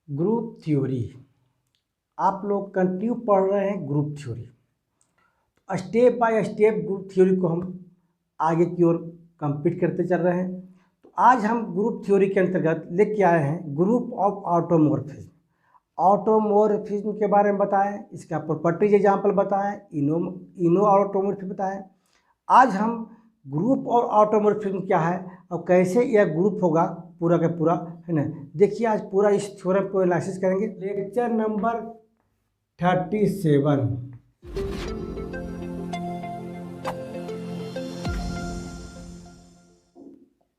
Group theory. आप लोग continue पढ़ रहे हैं group theory. Step by step group theory को हम आगे की ओर कंप्लीट करते चल रहे हैं। तो आज हम ग्रुप थ्योरी के अंतर्गत लेके आए हैं ग्रुप ऑफ ऑटोमॉर्फिज्म। ऑटोमॉर्फिज्म के बारे में बताएं, इसका प्रॉपर्टीज एग्जाम्पल बताएं, इनो ऑटोमॉर्फिज्म बताएं। आज हम ग्रुप और ऑटोमॉर्फिज्म क्या है और कैसे यह ग्रुप होगा पूरा का पूरा, है ना। देखिए आज पूरा इस थ्योरम को एनालिसिस करेंगे। Lecture number 37।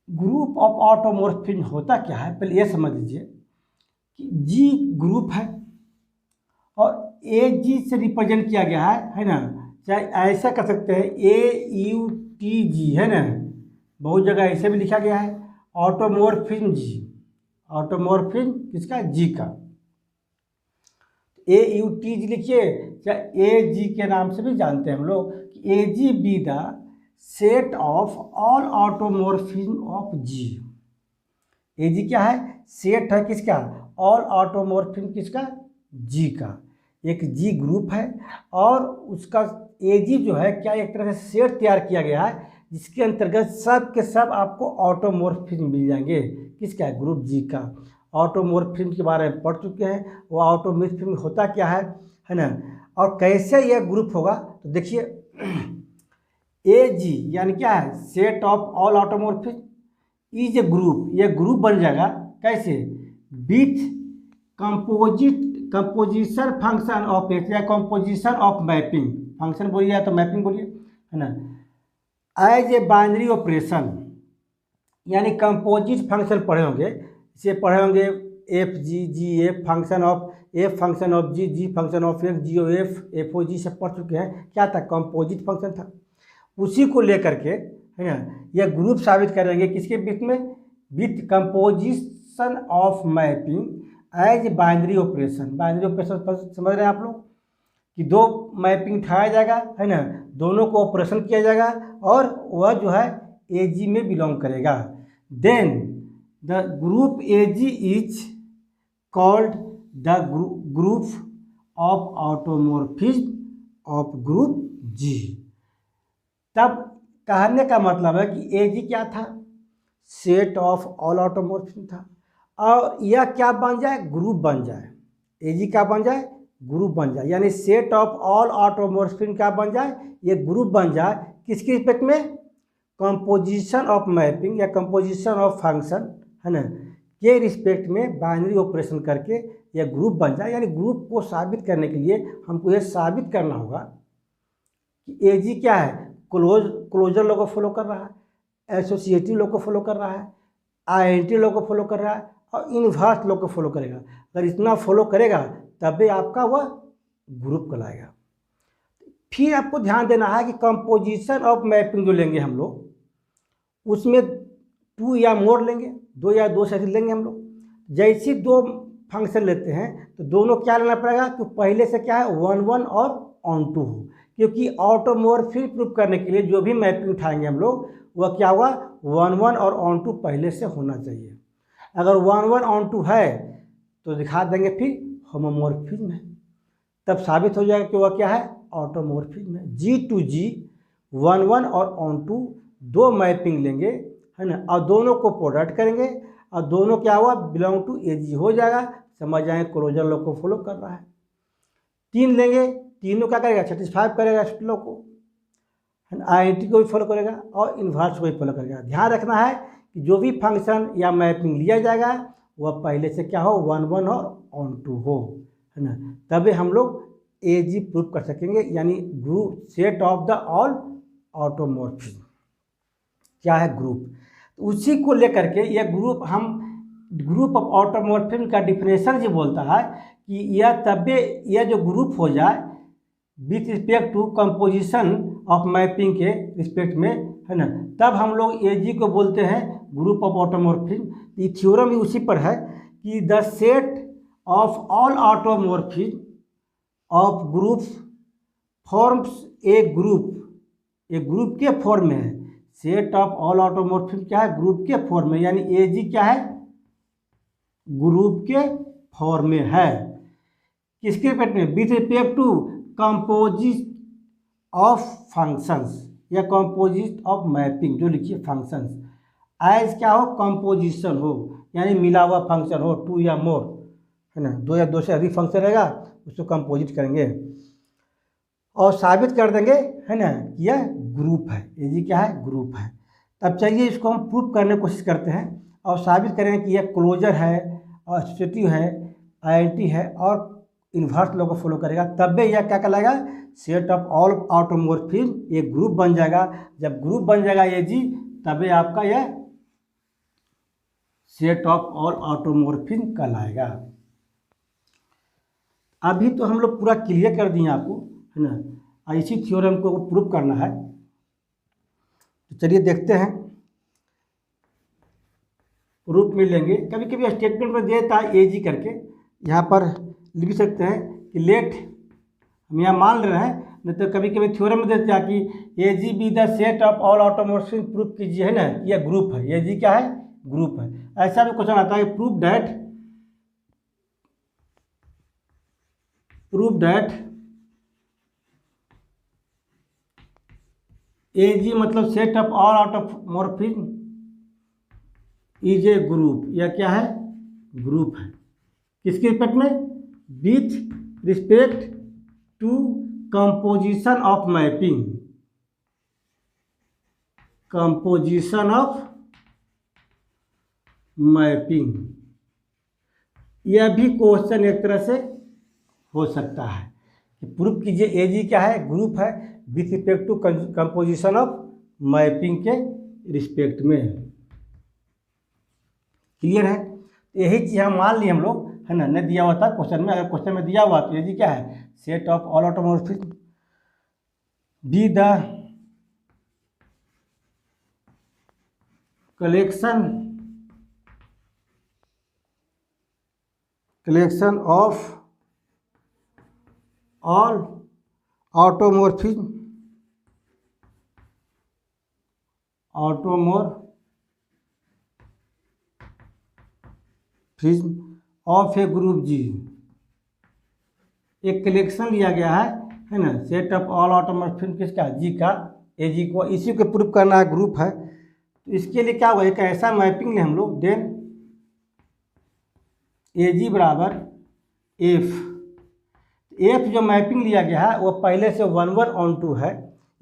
Group of automorphism होता क्या है, पहले ये समझ लीजिए कि जी ग्रुप है और ए जी से रिप्रेजेंट किया गया है ना। चाहे ऐसा कर सकते हैं AUTG, है ना, बहुत जगह ऐसे भी लिखा गया है। ऑटोमॉर्फिज्म जी, ऑटोमॉर्फिज्म किसका, जी का। AUTG लिखिए, चाहे AG के नाम से भी जानते हैं हम लोग कि AG be the set of all automorphism of G. AG क्या है, सेट है किसका, ऑल ऑटोमॉर्फिज्म किसका, जी का। एक जी ग्रुप है और उसका AG जो है क्या, एक तरह से सेट तैयार किया गया है जिसके अंतर्गत सब के सब आपको ऑटोमॉर्फिज्म मिल जाएंगे। किसका, ग्रुप जी का। ऑटोमॉर्फिज्म के बारे में पढ़ चुके हैं, वो ऑटोमॉर्फिज्म होता क्या है ना, और कैसे यह ग्रुप होगा। तो देखिए AG यानी क्या है, set of all automorphism is a group. यह ग्रुप बन जाएगा कैसे, with composition function of H या कंपोजिशन ऑफ मैपिंग, फंक्शन बोलिए या तो मैपिंग बोलिए, है ना, एज ए बाइनरी ऑपरेशन। यानी कंपोजिट फंक्शन पढ़े होंगे, इसे पढ़े होंगे FG function of F function of G function of F, GOF सब पढ़ चुके हैं। क्या था, कंपोजिट फंक्शन था। उसी को लेकर के, है ना, यह ग्रुप साबित करेंगे किसके बीच में, with composition of mapping as binary operation. Binary operation समझ रहे हैं आप लोग कि दो मैपिंग उठाया जाएगा, है ना, दोनों को ऑपरेशन किया जाएगा और वह जो है AG में बिलोंग करेगा। Then the group AG is called the group of automorphism of group G। तब कहने का मतलब है कि AG क्या था, सेट ऑफ ऑल ऑटोमॉर्फिज्म था, और यह क्या बन जाए, ग्रुप बन जाए। AG क्या बन जाए, ग्रुप बन जाए। यानी सेट ऑफ ऑल ऑटोमॉर्फिज्म क्या बन जाए, ये ग्रुप बन जाए। किसके रिस्पेक्ट में, कंपोजिशन ऑफ मैपिंग या कंपोजिशन ऑफ फंक्शन, है ना, के रिस्पेक्ट में बाइनरी ऑपरेशन करके यह ग्रुप बन जाए। यानी ग्रुप को साबित करने के लिए हमको यह साबित करना होगा कि AG क्या है, क्लोजर लॉ को फॉलो कर रहा है, एसोसिएटिव लॉ को फॉलो कर रहा है, आइडेंटिटी लॉ को फॉलो कर रहा है और इनवर्स लॉ को फॉलो करेगा। अगर इतना फॉलो करेगा तभी आपका वह ग्रुप कहलाएगा। फिर आपको ध्यान देना है कि कंपोजिशन ऑफ मैपिंग जो लेंगे हम लोग, उसमें 2 या मोर लेंगे, 2 या 2 से अधिक लेंगे हम लोग। जैसे 2 फंक्शन लेते हैं तो दोनों क्या लेना पड़ेगा कि पहले से क्या है, 1 और ऑन टू हो, क्योंकि ऑटोमॉर्फिज्म प्रूफ करने के लिए जो भी मैपिंग उठाएंगे हम लोग वह क्या हुआ, 1 और ऑन टू पहले से होना चाहिए। अगर 1 ऑन टू है तो दिखा देंगे फिर होमोमॉर्फिज्म है, तब साबित हो जाएगा कि वह क्या है, ऑटोमॉर्फिज्म है। G to G 1 और ऑन टू 2 मैपिंग लेंगे, है ना, और दोनों को प्रोडक्ट करेंगे और दोनों क्या हुआ, बिलोंग टू AG हो जाएगा। समझ जाएंगे क्लोजर लॉ को फॉलो कर रहा है। 3 लेंगे, तीनों क्या करेगा, सेटिस्फाई करेगा इस लॉ को, है ना, आइडेंटिटी को भी फॉलो करेगा और इन्वर्स को भी फॉलो करेगा। ध्यान रखना है कि जो भी फंक्शन या मैपिंग लिया जाएगा वह पहले से क्या हो, 1 और ऑन टू हो, है ना, तभी हम लोग AG प्रूफ कर सकेंगे। यानी group, set of the all automorphism क्या है, ग्रुप। उसी को लेकर के यह ग्रुप, हम ग्रुप ऑफ ऑटोमॉर्फिज्म का डिफिनेशन जो बोलता है कि यह तभी, यह जो ग्रुप हो जाए with respect to composition of mapping के रिस्पेक्ट में, है ना, तब हम लोग AG को बोलते हैं ग्रुप ऑफ ऑटोमॉर्फिज्म। ये थ्योरम भी उसी पर है कि the set of all automorphism of groups forms a group के फॉर्म में है। सेट ऑफ ऑल ऑटोमॉर्फिज्म क्या है, ग्रुप के फॉर्म में। यानी AG क्या है, ग्रुप के फॉर्म में है। किसके रिस्पेक्ट में? With respect to composite of functions या कंपोजिट ऑफ मैपिंग, जो लिखिए फंक्शंस। एज क्या हो? कंपोजिशन हो, यानी मिला हुआ फंक्शन हो, टू या मोर, है ना, दो या दो से अधिक फंक्शन रहेगा, उसको कंपोजिट करेंगे और साबित कर देंगे, है ना, कि यह ग्रुप है। ये जी क्या है? ग्रुप है। तब चलिए इसको हम प्रूफ करने की कोशिश करते हैं और साबित करेंगे कि यह क्लोजर है और एसोसिएटिव है, आइडेंटिटी है और इन्वर्स लॉ को फॉलो करेगा। तब भी यह क्या कहलाएगा? सेट ऑफ ऑल ऑटोमॉर्फिज्म, एक ग्रुप बन जाएगा। जब ग्रुप बन जाएगा ये जी, तभी आपका यह सेट ऑफ ऑल ऑटोमॉर्फिज्म कहलाएगा। अभी तो हम लोग पूरा क्लियर कर दिए आपको, है ना, इसी थ्योरम को प्रूफ करना है। तो चलिए देखते हैं, प्रूफ में लेंगे। कभी कभी स्टेटमेंट में देता है ए जी करके, यहाँ पर लिख सकते हैं कि लेट, हम यहाँ मान रहे हैं, नहीं तो कभी कभी थ्योरम में देता है कि A G be the set of all automorphism, proof कीजिए, है ना, यह ग्रुप है। ए जी क्या है? ग्रुप है। ऐसा भी क्वेश्चन आता है, प्रूफ दैट ए जी मतलब set of all automorphism is a group. यह क्या है? ग्रुप है। किसके रिस्पेक्ट में? With respect to composition of mapping, composition of mapping. यह भी क्वेश्चन एक तरह से हो सकता है कि प्रूफ कीजिए ए जी क्या है? ग्रुप है, with respect to composition of mapping के रिस्पेक्ट में। क्लियर है? यही चीज़ हम मान लिए हम लोग, है ना, नहीं दिया हुआ था क्वेश्चन में। अगर क्वेश्चन में दिया हुआ तो ये जी क्या है? Set of all automorphism be the collection of all automorphism of a group G. एक कलेक्शन लिया गया है ना, सेट ऑफ ऑल ऑटोमॉर्फिज्म किसका? जी का, ए जी को, इसी को प्रूफ करना है, ग्रुप है। तो इसके लिए क्या हुआ? एक ऐसा मैपिंग ले हम लोग, देन ए जी बराबर एफ जो मैपिंग लिया गया है वो पहले से 1:1 है।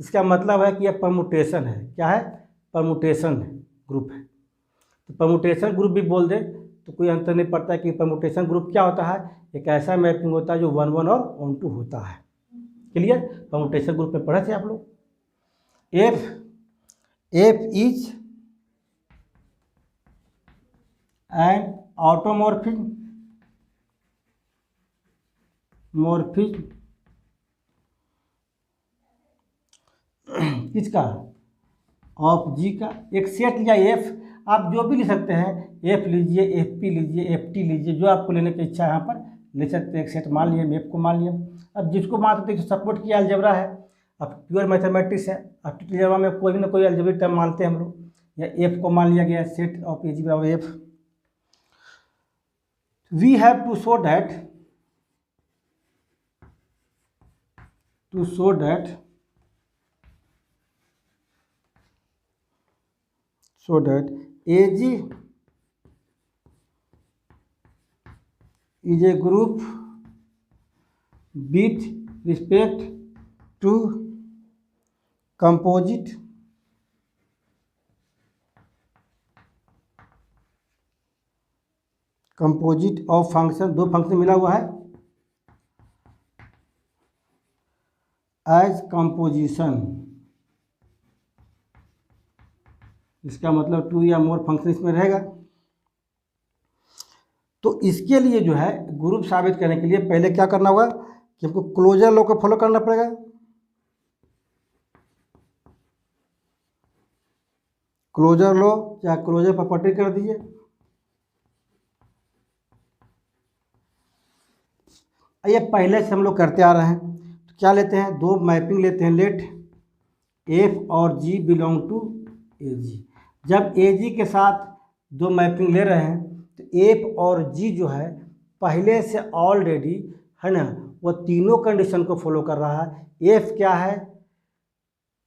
इसका मतलब है कि यह परमुटेशन है। क्या है? परमुटेशन ग्रुप है। तो परमुटेशन ग्रुप भी बोल दे तो कोई अंतर नहीं पड़ता है कि परमुटेशन ग्रुप क्या होता है। एक ऐसा मैपिंग होता है जो 1:1 और 1:2 होता है। क्लियर? परमुटेशन ग्रुप में पढ़े थे आप लोग। एफ इज एन ऑटोमॉर्फिज्म किसका? ऑफ जी का। एक सेट लिया एफ, आप जो भी ले सकते हैं, एफ लीजिए, एफ पी लीजिए, एफ टी लीजिए, जो आपको लेने की इच्छा है यहाँ पर ले सकते हैं। एक सेट मान लिए, एफ को मान लिया। अब जिसको मान सकते हैं सपोर्ट किया अलजेब्रा है, अब प्योर मैथमेटिक्स है। अब अलजेब्रा में कोई ना कोई अलजेब्रिक टर्म मानते हैं हम लोग, या एफ को मान लिया गया, सेट ऑफ ए जी बराबर F. We have to show that AG is a group with respect to composite of function, दो फंक्शन मिला हुआ है, एज कंपोजिशन। इसका मतलब 2 या मोर फंक्शन इसमें रहेगा। तो इसके लिए जो है ग्रुप साबित करने के लिए पहले क्या करना होगा कि हमको क्लोजर लॉ को फॉलो करना पड़ेगा। क्लोजर लॉ या क्लोजर प्रॉपर्टी कर दीजिए। ये पहले से हम लोग करते आ रहे हैं। तो क्या लेते हैं? दो मैपिंग लेते हैं, लेट एफ और जी बिलोंग टू ए जी। जब ए जी के साथ दो मैपिंग ले रहे हैं तो एफ और जी जो है पहले से ऑलरेडी, है ना, वो तीनों कंडीशन को फॉलो कर रहा है। एफ क्या है,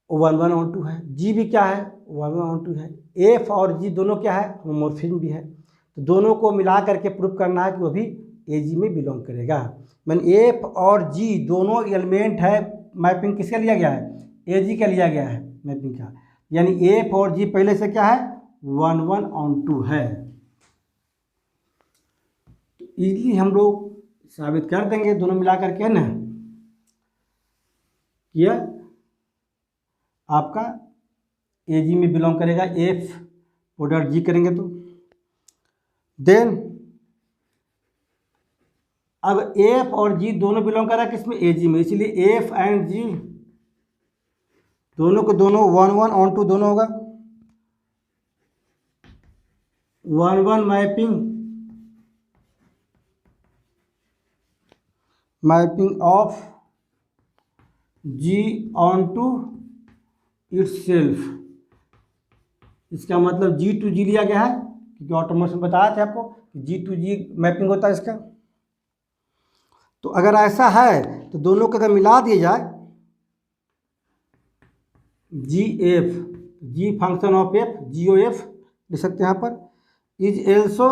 1112 है। जी भी क्या है, 1112 है। एफ और जी दोनों क्या है, होमोमॉर्फिज्म भी है। तो दोनों को मिला करके प्रूव करना है कि वो भी एजी में बिलोंग करेगा। मैंने एफ और जी दोनों एलिमेंट है, मैपिंग किसका लिया गया है, एजी का लिया गया है मैपिंग का, यानी एफ और जी पहले से क्या है, 1112 है। तो इजीली हम लोग साबित कर देंगे दोनों मिला करके, है ना, यह आपका एजी में बिलोंग करेगा। एफ प्रोडक्ट जी करेंगे तो देन अब एफ और जी दोनों बिलोंग कर रहा है किसमें, एजी में, इसलिए एफ एंड जी दोनों को दोनों 1112 दोनों होगा। 11 mapping of G onto itself. इसका मतलब जी टू जी लिया गया है, क्योंकि ऑटोमेशन बताया था आपको कि जी टू जी मैपिंग होता है इसका। तो अगर ऐसा है तो दोनों को अगर मिला दिया जाए, G F, G function of F, G O F लिख सकते हैं यहाँ पर, is also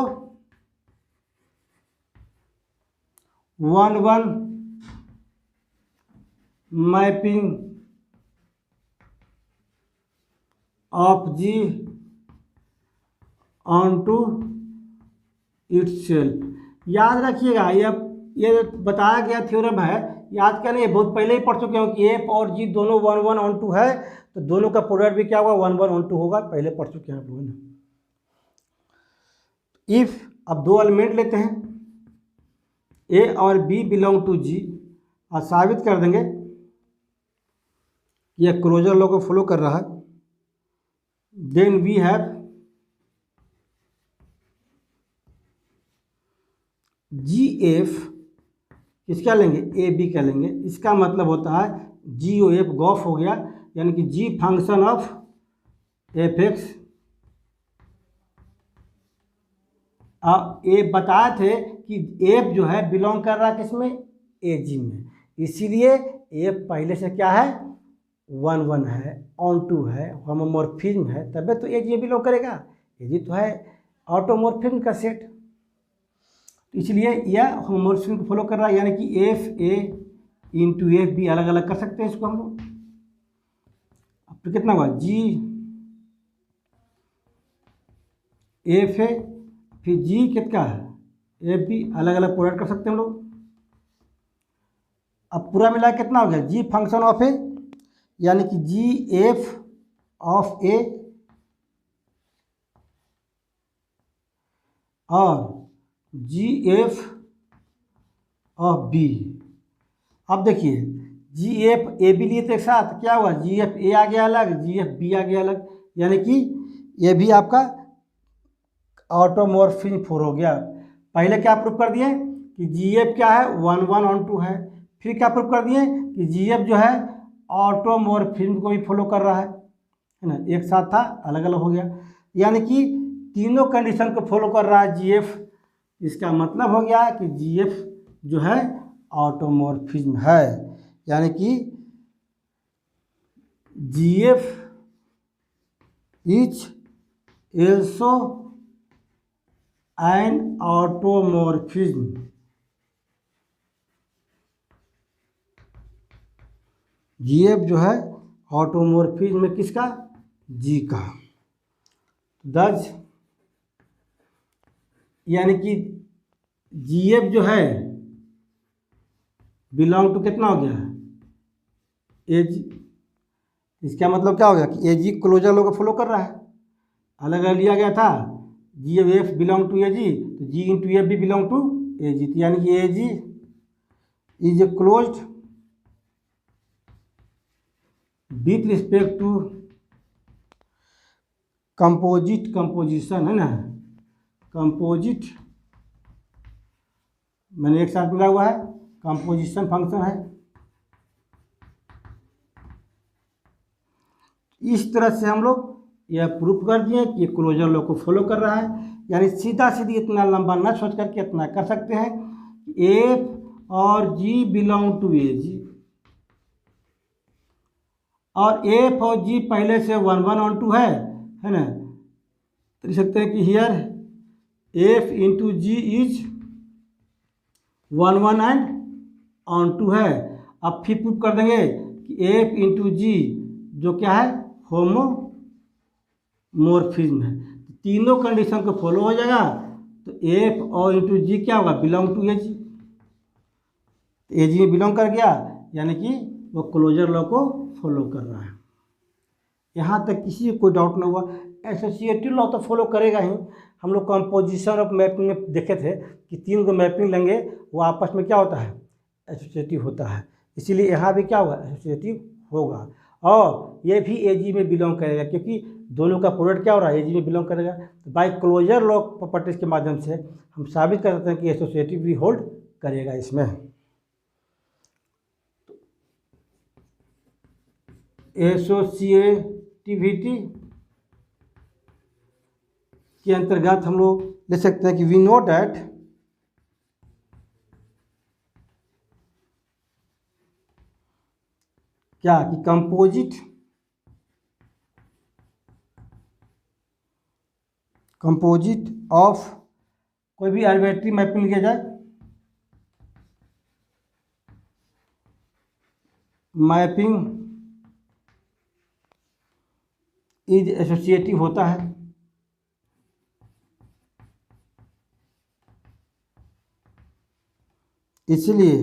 11 mapping of G onto itself. याद रखिएगा, ये बताया गया थ्योरम है, याद कर, ये बहुत पहले ही पढ़ चुके हो कि एफ और जी दोनों 1112 है, तो दोनों का प्रोडक्ट भी क्या होगा, 1112 होगा, पहले पढ़ चुके हैं आप लोग ना। इफ अब दो एलिमेंट लेते हैं, ए और बी बिलोंग टू जी, और साबित कर देंगे यह क्लोजर लॉ को फॉलो कर रहा है, then we have G F किसका लेंगे, ए बी का लेंगे। इसका मतलब होता है जी ओ एफ गॉफ हो गया, यानी कि जी फंक्शन ऑफ एफ एक्स। अब ए बताए थे कि एफ जो है बिलोंग कर रहा है किसमें, ए जी में, इसीलिए एफ पहले से क्या है, 11 है, ऑन टू है, होमोमॉर्फिज्म है, तब तो ए जी बिलोंग करेगा। ए जी तो है ऑटोमॉर्फिज्म का सेट, इसलिए यह होमोमॉर्फिज्म को फॉलो कर रहा है, यानी कि F A into F B अलग अलग कर सकते हैं इसको हम लोग। अब तो कितना हुआ, जी एफ ए फिर जी कितना है, एफ बी, अलग अलग प्रोडक्ट कर सकते हैं हम लोग। अब पूरा मिला कितना हो गया, जी फंक्शन ऑफ ए, यानी कि जी एफ ऑफ ए और जी एफ ऑफ बी। अब देखिए जी एफ ए बी लिए तो एक साथ क्या हुआ, जी एफ ए आ गया अलग, जी एफ बी आ गया अलग, यानी कि ये भी आपका ऑटोमॉर्फिज्म 4 हो गया। पहले क्या प्रूफ कर दिए कि जी एफ क्या है, 1112 है, फिर क्या प्रूफ कर दिए कि जी एफ जो है ऑटोमॉर्फिज्म को भी फॉलो कर रहा है ना, एक साथ था अलग अलग हो गया, यानी कि तीनों कंडीशन को फॉलो कर रहा है जी एफ। इसका मतलब हो गया कि जी एफ जो है ऑटोमॉर्फिज्म है, यानी कि G F is also an automorphism. G F जो है ऑटोमॉर्फिज्म में किसका, जी का। दस यानी कि जी एफ जो है बिलोंग टू कितना हो गया है, ए जी। इसका मतलब क्या हो गया कि ए जी क्लोजर लॉ को फॉलो कर रहा है, अलग अलग लिया गया था, G F belong to A G, तो जी इंटू एफ भी बिलोंग टू ए जी, यानी कि A G is a closed with respect to composite, composition है ना, कंपोजिट मैंने एक साथ मिला हुआ है, कंपोजिशन फंक्शन है। इस तरह से हम लोग यह प्रूफ कर दिए कि क्लोजर लॉ को फॉलो कर रहा है, यानी सीधा सीधी इतना लंबा ना सोच करके इतना कर सकते हैं कि एफ और जी बिलोंग टू ए जी, और एफ और जी पहले से 1 1 ऑन 2 है ना, तो लिख सकते हैं कि here F into G is 1 1 and on 2 है। अब फिर प्रूफ कर देंगे कि एफ इंटू जी जो क्या है होमोमॉर्फिज्म है, तो तीनों कंडीशन को फॉलो हो जाएगा, तो एफ और इंटू जी क्या होगा बिलोंग टू ए जी, ए जी में बिलोंग कर गया, यानी कि वो क्लोजर लॉ को फॉलो कर रहा है। यहाँ तक किसी को कोई डाउट नहीं हुआ। एसोसिएटिव लॉ तो फॉलो करेगा ही। हम लोग कंपोजिशन ऑफ मैपिंग में देखे थे कि 3 को मैपिंग लेंगे वो आपस में क्या होता है एसोसिएटिव होता है, इसीलिए यहाँ भी क्या होगा एसोसिएटिव होगा, और ये भी एजी में बिलोंग करेगा क्योंकि दोनों का प्रोडक्ट क्या हो रहा है एजी में बिलोंग करेगा। तो बाय क्लोजर लॉ प्रॉपर्टीज के माध्यम से हम साबित कर सकते हैं कि एसोसिएटिव भी होल्ड करेगा इसमें। एसोसिएटिविटी के अंतर्गत हम लोग ले सकते हैं कि वी नो डैट क्या कि कंपोजिट ऑफ कोई भी आर्बिट्रेरी मैपिंग लिया जाए, मैपिंग इज एसोसिएटिव होता है। इसलिए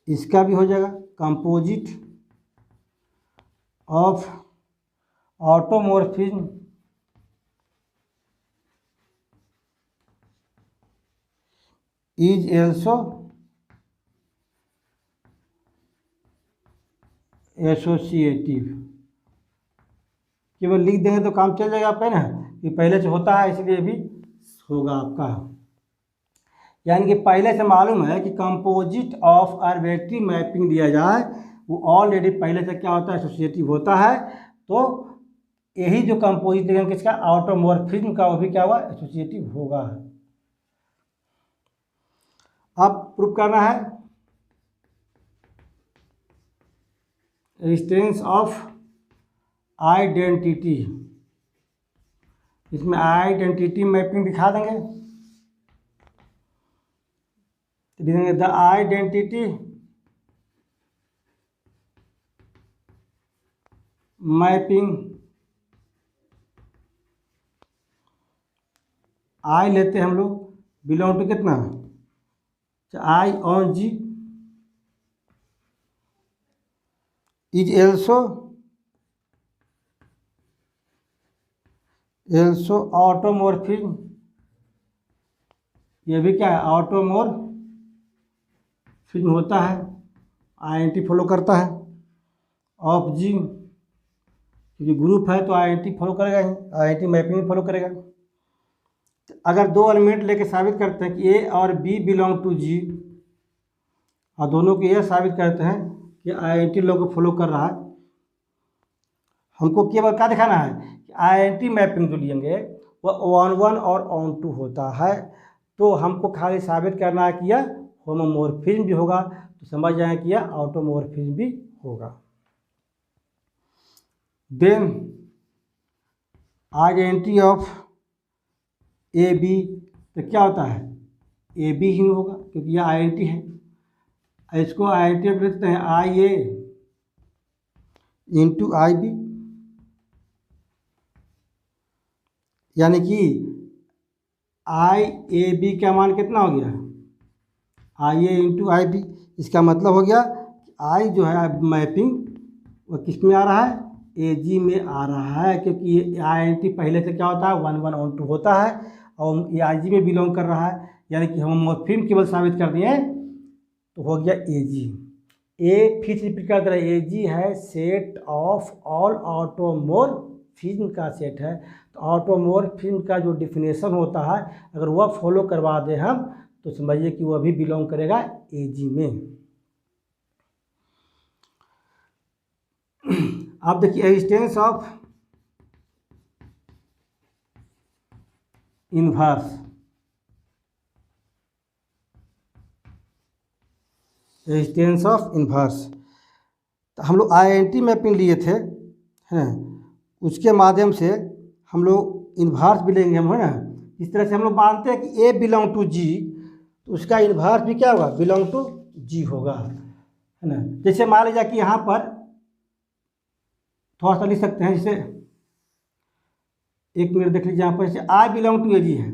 इसका भी हो जाएगा composite of automorphism is also associative. केवल लिख देंगे तो काम चल जाएगा आपका ना, कि पहले से होता है इसलिए भी होगा आपका। यानी कि पहले से मालूम है कि कंपोजिट ऑफ आर्बिट्रेरी मैपिंग दिया जाए वो ऑलरेडी पहले से क्या होता है एसोसिएटिव होता है, तो यही जो कंपोजिट देंगे किसका ऑटोमॉर्फिज्म का वो भी क्या हुआ एसोसिएटिव होगा। अब प्रूफ करना है रेजिस्टेंस ऑफ आइडेंटिटी, इसमें आइडेंटिटी मैपिंग दिखा देंगे, द आइडेंटिटी मैपिंग आई लेते हैं हम लोग बिलोंग टू कितना I on G is also automorphism, ये भी क्या है ऑटोमॉर्फिज्म होता है, आईएनटी फॉलो करता है ऑफ जी, क्योंकि ग्रुप है तो आईएनटी फॉलो करेगा ही, आईएनटी मैपिंग फॉलो करेगा। अगर 2 एलिमेंट लेके साबित करते हैं कि ए और बी बिलोंग टू जी, और दोनों को यह साबित करते हैं कि आईएनटी लॉ को फॉलो कर रहा है, हमको केवल क्या दिखाना है कि आईएनटी मैपिंग जो लेंगे वो ऑन 1 और ऑन 2 होता है, तो हमको खाली साबित करना है कि यह होमोमॉर्फिज्म भी होगा, तो समझ जाए कि यह ऑटोमॉर्फिज्म भी होगा। Then identity of A B, तो क्या होता है ए बी ही होगा क्योंकि यह आइडेंटिटी है, इसको आइडेंटिटी लिखते हैं आई ए इंटू आई बी, यानी कि आई ए बी का मान कितना हो गया आई ए इंटू आई बी। इसका मतलब हो गया आई जो है मैपिंग वो किस में आ रहा है ए जी में आ रहा है, क्योंकि ये आई एन टी पहले से क्या होता है 1 1 ऑन 2 होता है और ये आई जी में बिलोंग कर रहा है, यानी कि हम मॉर्फिज्म केवल साबित कर दिए तो हो गया ए जी। ए फिर रिपीट कर दे रहा है ए जी है सेट ऑफ ऑल ऑटोमॉर्फिज्म का सेट है, तो ऑटोमॉर्फिज्म का जो डिफिनेशन होता है अगर वह फॉलो करवा दें हम तो समझिए कि वह भी बिलोंग करेगा ए जी में। आप देखिए resistance of inverse, resistance of inverse. तो हम लोग आईएनटी मैपिंग लिए थे, है ना, उसके माध्यम से हम लोग इन्वर्स भी लेंगे हम, है ना। इस तरह से हम लोग मानते हैं कि ए बिलोंग टू जी, तो उसका इन्वर्स भी क्या होगा, बिलोंग टू जी होगा, है ना। जैसे मान लीजिए कि यहाँ पर थोड़ा सा लिख सकते हैं, जैसे एक मिनट देख लीजिए, यहाँ पर जैसे आई बिलोंग टू ए जी है,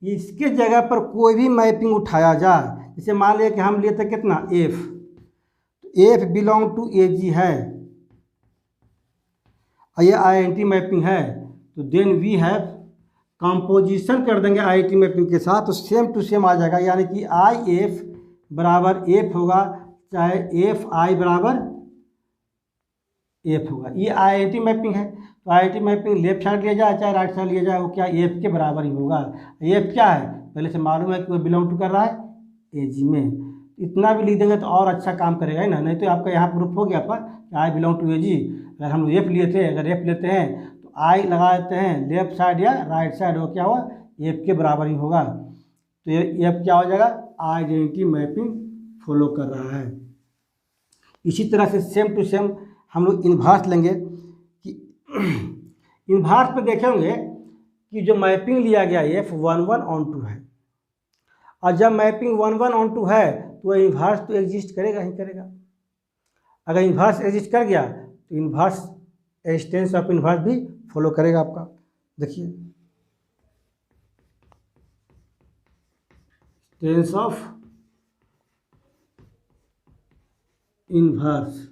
इसके जगह पर कोई भी मैपिंग उठाया जाए, जैसे मान लिया कि हम लिए थे कितना एफ, तो एफ बिलोंग टू ए जी है, और ये आईएनटी मैपिंग है, तो देन वी हैव कंपोजिशन कर देंगे आईएनटी मैपिंग के साथ, तो सेम टू सेम आ जाएगा, यानी कि आई एफ बराबर एफ होगा, चाहे एफ आई बराबर एफ होगा। ये आईआईटी मैपिंग है, तो आईआईटी मैपिंग लेफ्ट साइड लिया जाए चाहे राइट साइड लिया जाए, वो क्या एफ के बराबर ही होगा। एफ क्या है, पहले से मालूम है कि वो बिलोंग टू कर रहा है ए जी में, इतना भी लिख देंगे तो और अच्छा काम करेगा, है ना। नहीं तो आपका यहाँ प्रूफ हो गया पर कि आई बिलोंग टू ए जी, अगर हम एफ लिए थे, अगर एफ लेते हैं तो आई लगा देते हैं लेफ्ट साइड या राइट साइड, वो क्या हुआ एफ के बराबर ही होगा, तो ये एफ क्या हो जाएगा, आइडेंटिटी मैपिंग फॉलो कर रहा है। इसी तरह से सेम टू सेम हम लोग इन्वर्स लेंगे कि इन्वर्स पे देखेंगे कि जो मैपिंग लिया गया एफ 11/2 है, और जब मैपिंग 11/2 है तो इन्वर्स तो एग्जिस्ट करेगा ही करेगा। अगर इन्वर्स एग्जिस्ट कर गया तो इन्वर्स रेजिस्टेंस ऑफ इन्वर्स भी फॉलो करेगा आपका। देखिए रेजिस्टेंस ऑफ इन्वर्स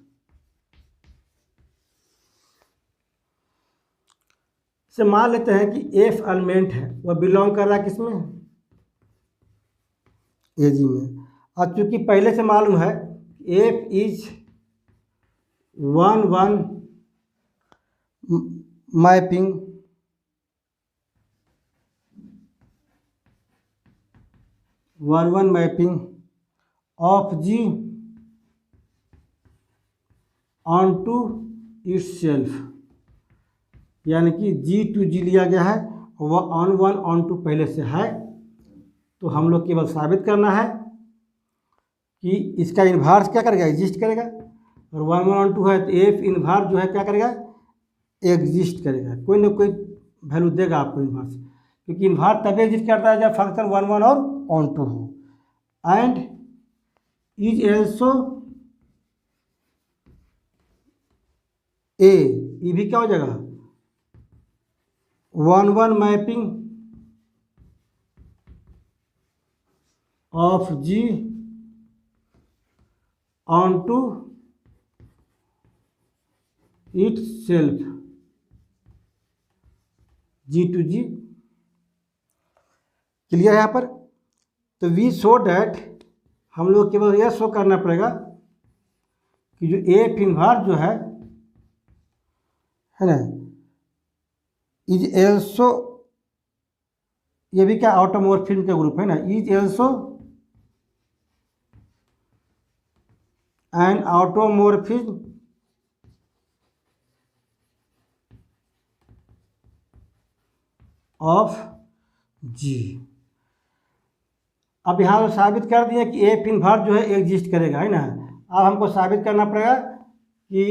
से मान लेते हैं कि एफ एलिमेंट है, वह बिलोंग कर रहा है किसमें, ए जी में, और चूंकि पहले से मालूम है F is 1/1 mapping of G onto itself, यानी कि जी टू जी लिया गया है, वह ऑन 1/2 पहले से है, तो हम लोग केवल साबित करना है कि इसका इन्वर्स क्या करेगा, एग्जिस्ट करेगा, और 1/2 है तो एफ इन्वर्स जो है क्या करेगा, एग्जिस्ट करेगा, कोई ना कोई वैल्यू देगा आपको इन्वर्स, क्योंकि इन्वर्स तभी एग्जिस्ट करता है जब फंक्शन 1/1 और ऑन 2 हो, एंड इज एल्सो ए, ये भी क्या हो जाएगा 1/1 mapping of G onto itself, G to G. Clear है यहाँ पर। तो वी शो डैट, हम लोग केवल यह शो करना पड़ेगा कि जो एफ इन्वर्स जो है ना, इज एल्सो, ये भी क्या ऑटोमॉर्फिज्म का ग्रुप है ना, is also an automorphism of G. अब यहाँ तो साबित कर दिए कि एफ इन्वर्स जो है एग्जिस्ट करेगा, है ना। अब हमको साबित करना पड़ेगा कि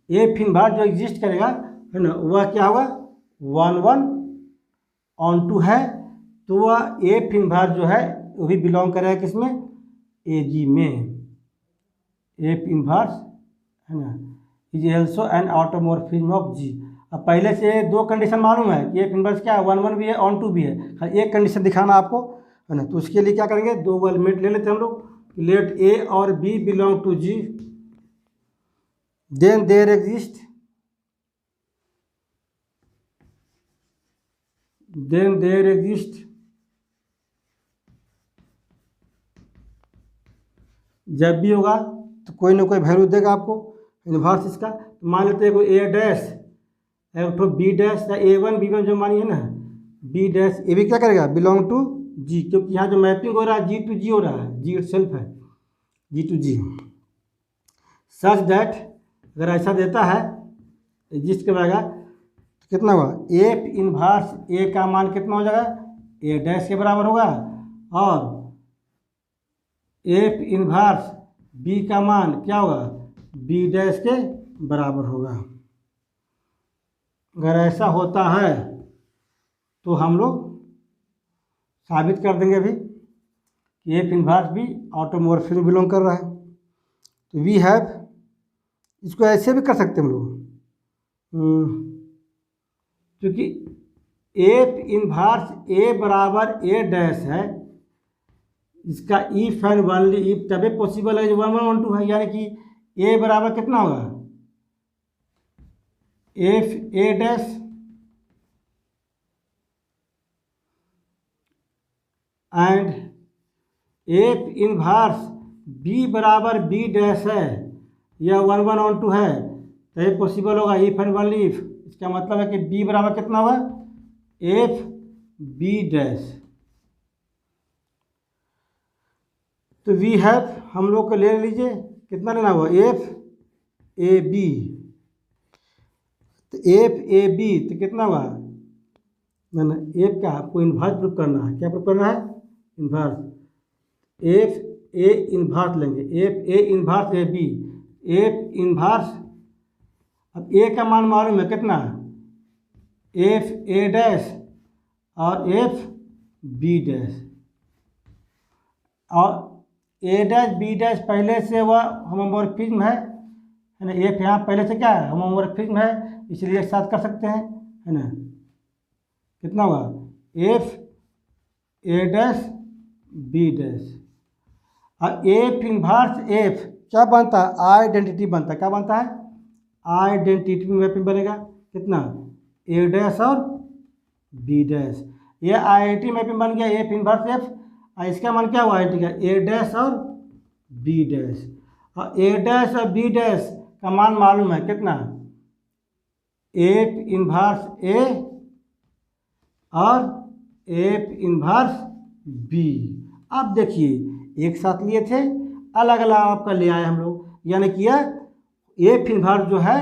एफ इन्वर्स जो एग्जिस्ट करेगा, है ना, वह क्या होगा 1/1/2 है, तो वह एफ इन्वर्स जो है वो भी बिलोंग करेगा किसमें, ए जी में। एफ इन्वर्स, है ना, is also an automorphism of G. अब पहले से दो कंडीशन मालूम है कि एफ इन्वर्स क्या है, 1/1 भी है, ऑन 2 भी है, खाली एक कंडीशन दिखाना आपको, है ना। तो उसके लिए क्या करेंगे, दो एलिमेंट ले लेते हैं हम लोग, लेट ए और B belong to G, then there exist जब भी होगा तो कोई ना कोई वैल्यू देगा आपको इन्वर्स इसका। तो मान लेते हैं कोई ए डैश, एक तो बी डैश या A1 B1 जो मानिए ना, बी डैश, ये भी क्या करेगा, बिलोंग टू जी, क्योंकि यहाँ जो मैपिंग हो रहा है जी टू जी हो रहा है, जी इटसेल्फ है, जी टू जी। सच दैट, अगर ऐसा देता है एग्जिस्ट करवाएगा, कितना हुआ, एफ इन्वर्स ए का मान कितना हो जाएगा, ए डैश के बराबर होगा, और एफ इन्वर्स बी का मान क्या होगा, बी डैश के बराबर होगा। अगर ऐसा होता है तो हम लोग साबित कर देंगे अभी कि एफ इन्वर्स भी ऑटोमॉर्फिज्म बिलोंग कर रहा है। तो वी हैव, इसको ऐसे भी कर सकते हैं हम लोग, क्योंकि एफ इन्वर्स ए बराबर ए डैश है, इसका इफ एंड ओनली इफ तभी पॉसिबल है जो 1 1 1 2 है, यानी कि ए बराबर कितना होगा, F A dash and F inverse B बराबर बी डैश है, यह 1 1 1 2 है, तो ये पॉसिबल होगा इफ एंड ओनली इफ। इसका मतलब है कि बी बराबर कितना होगा, एफ बी डैश। तो वी हैव हम लोग को ले लीजिए, कितना लेना हुआ, एफ ए बी। तो एफ ए बी तो कितना हुआ, ना एफ का आपको इन्वर्स प्रूफ करना है, क्या प्रूफ करना है, इन्वर्स। एफ ए इन्वर्स लेंगे, F A inverse A B, F inverse, अब ए का मान मालूम है कितना, एफ ए डैश और एफ बी डैश, और ए डैश बी डैश पहले से वह होमोमॉर्फिज्म है ना, एफ यहाँ पहले से क्या है, होमोमॉर्फिज्म है, इसलिए एक साथ कर सकते हैं, है ना। कितना हुआ, F A dash B dash, और एफ इन्वर्स एफ क्या बनता है, आइडेंटिटी बनता है, क्या बनता है, आइडेंटिटी मैपिंग बनेगा, कितना, ए डैश और बी डैश, ये आइडेंटिटी मैपिंग बन गया एफ इन्वर्स एफ, और इसका मान क्या हुआ आइडेंटिटी का, ए डैश और बी डैश, और ए डैश और बी डैश का मान मालूम है कितना, एफ इन्वर्स ए और एफ इन्वर्स बी। अब देखिए एक साथ लिए थे, अलग अलग आपका ले आए हम लोग, यानी कि एफ इन्वर्स जो है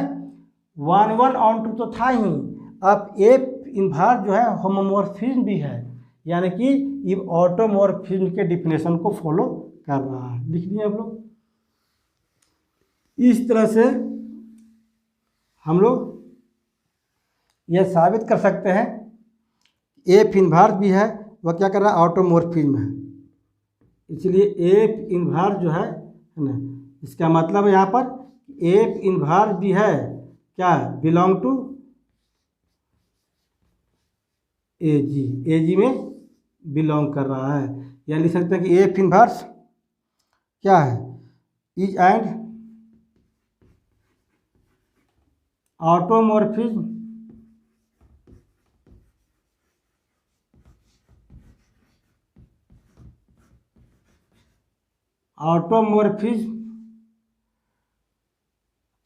1 1 और 2 तो था ही, अब एफ इन्वर्स जो है होमोमॉर्फिज्म भी है, यानी कि ये ऑटोमॉर्फिज्म के डिफिनेशन को फॉलो कर रहा है। लिख दिए आप लोग, इस तरह से हम लोग यह साबित कर सकते हैं एफ इन्वर्स भी है, वह क्या कर रहा है, ऑटोमॉर्फिज्म है, इसलिए एफ इन्वर्स जो है ना, इसका मतलब है यहाँ पर एफ इन्वर्स भी है क्या, बिलोंग टू ए जी में बिलोंग कर रहा है, या लिख सकते हैं कि एफ इन्वर्स क्या है, इज एंड ऑटोमॉर्फिज्म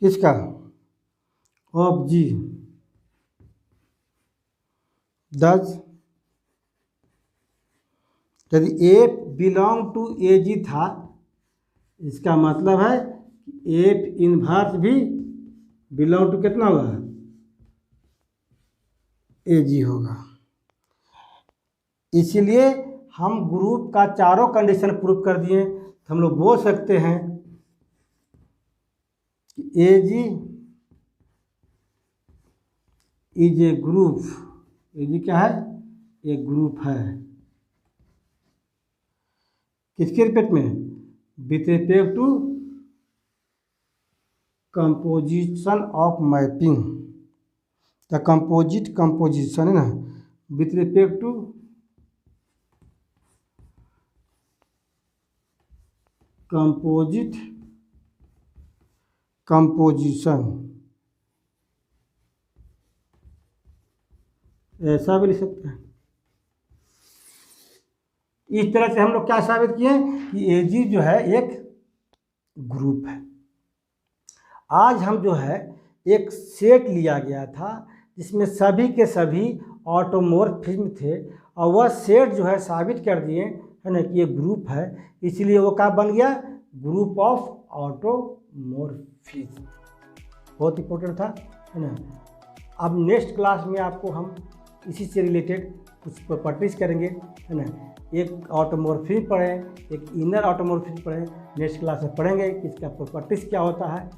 किसका, ऑफ जी, दस यदि एफ बिलोंग टू ए जी था, इसका मतलब है एफ इन्वर्स भी बिलोंग टू कितना होगा, ए जी होगा। इसीलिए हम ग्रुप का चारों कंडीशन प्रूव कर दिए, तो हम लोग बोल सकते हैं कि A G is a group, ए जी क्या है, एक ग्रुप है, किसके रिस्पेक्ट में, with respect to composition of mapping, the composite composition है ना, with respect to composite composition, ऐसा भी लिख सकते हैं। इस तरह से हम लोग क्या साबित किए कि एजी जो है एक ग्रुप है। आज हम जो है एक सेट लिया गया था जिसमें सभी के सभी ऑटोमॉर्फिज्म थे, और वह सेट जो है साबित कर दिए है ना कि ये ग्रुप है, इसलिए वो क्या बन गया, ग्रुप ऑफ ऑटोमॉर्फिज्म। बहुत इंपॉर्टेंट था, है ना। अब नेक्स्ट क्लास में आपको हम इसी से रिलेटेड कुछ प्रॉपर्टीज़ करेंगे, है ना। एक ऑटोमॉर्फिज्म पढ़ें, एक इनर ऑटोमॉर्फिज्म पढ़ें। नेक्स्ट क्लास में पढ़ेंगे कि इसका प्रॉपर्टीज़ क्या होता है।